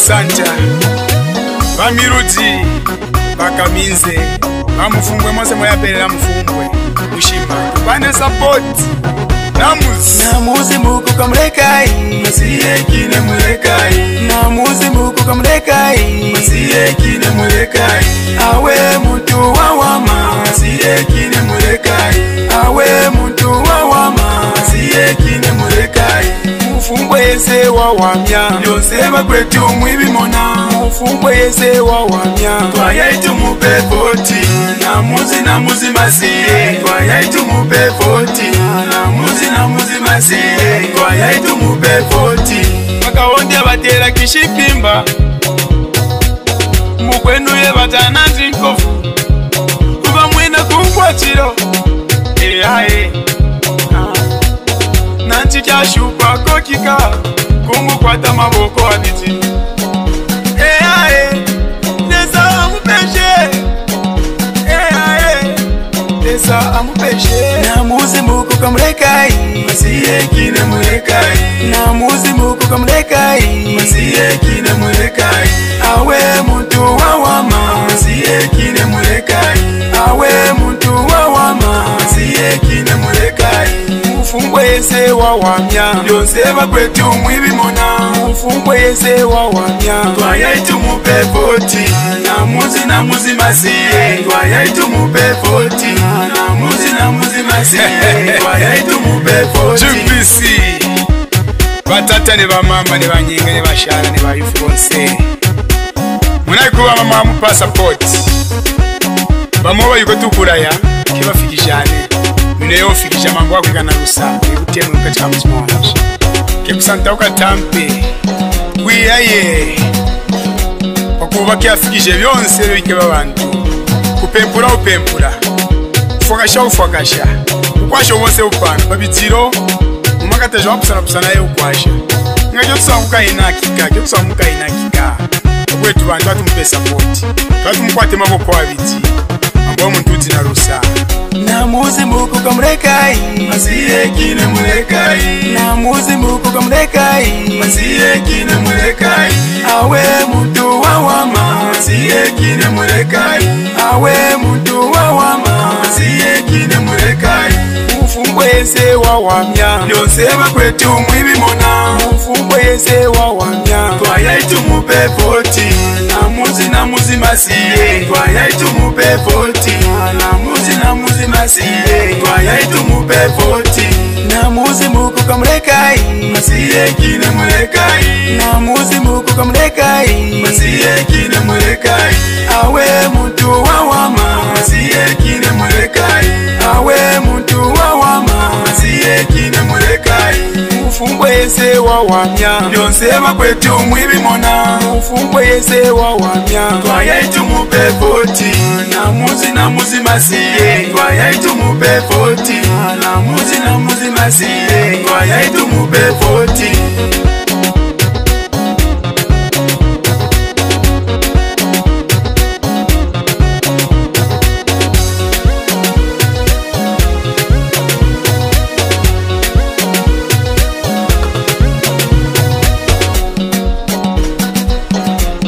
Santa Bamirudi Bakaminze Bamufumbwe mose moyaperera mufumbwe Ushima Bane support Namuzi muku kamrekai Masiye kine murekai Namuzi muku kamrekai Masiye kine murekai Awe mutu wawama Masiye kine murekai Awe mutu wawama Masiye kine murekai Mufumbwe yese wawamya Yoseba kwetu mwibimona Mufumbwe yese wawamya Twayaitu mupe 40 Namuzi masiye Twayaitu mupe 40 Namuzi masiye Twayaitu mupe 40 Makawondi abatera kishipimba Mukwenuye batananzi nkofu Kuba mwina kumkwachiro Nanti kyashupa kokika Kumukwata maboko abiti Nesa amupeshe Nesa amupeshe Namuzi muku kamrekai Masiye kine murekai Namuzi muku kamrekai Masiye kine murekai Awe mutu wawama Masiye kine murekai Awe mutu wawama Masiye kine murekai Mufumbwe yese wawamya Yoseba kwetu mwibimona Mufumbwe yese wawamya Twayaitu mupe 40 Namuzi masiye Twayaitu mupe 40 Namuzi masiye Twayaitu mupe 40 Jubisi Batata ne bamama ne banyinga ne bashana ne bayufonse Munaikuwa mama mu passport Bamoba yuko tukuraya kibafikishane Mineyo fikisha mambo yako kana rusa ibutemu katika mtima wangu Kekusanta ukatampe Wiyaye Wakuba kiafikishe byonse bike babantu Kupempura Ufokasha Ukwasha wose upana babitiro Umakata jwa pusana ye ukwasha Ngajo tusamuka inakika Kwetu bantu batumpe support Batumukwate maboko abiti Ambo muntu na rusa Namuzi muku kamrekai Masiye kine murekai Namuzi muku kamrekai Masiye kine murekai Awe mutu wawama Masiye kine murekai Awe mutu wawama Masiye kine murekai Mufumbwe yese wawamya Yoseba kwetu mwibimona Mufumbwe yese wawamya Twayaitu mupe 40 Namuzi masiye Twayaitu mupe 40 Namuzi masiye Twayaitu mupe 40 Namuzi muku kamrekai Masiye kine murekai Namuzi muku kamrekai Masiye kine murekai Awe mutu wawama Masiye kine murekai Awe mutu wawama Masiye kine murekai Mufumbwe yese wawamya Yonseba kwetu mwibimona Mufumbwe yese wawamya Twayaitu mupe 40 Namuzi masiye Twayaitu mupe 40 Namuzi masiye Twayaitu mupe 40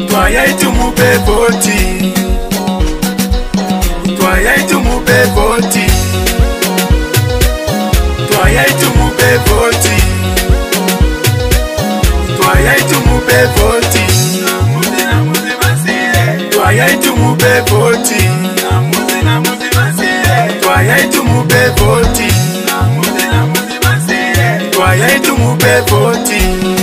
Twayaitu mupe 40 Twayaitu mupe 40 Twayaitu mupe 40 Twayaitu mupe 40 Namuzi masiye Twayaitu mupe 40 Namuzi masiye Twayaitu mupe 40 Namuzi masiye Twayaitu mupe 40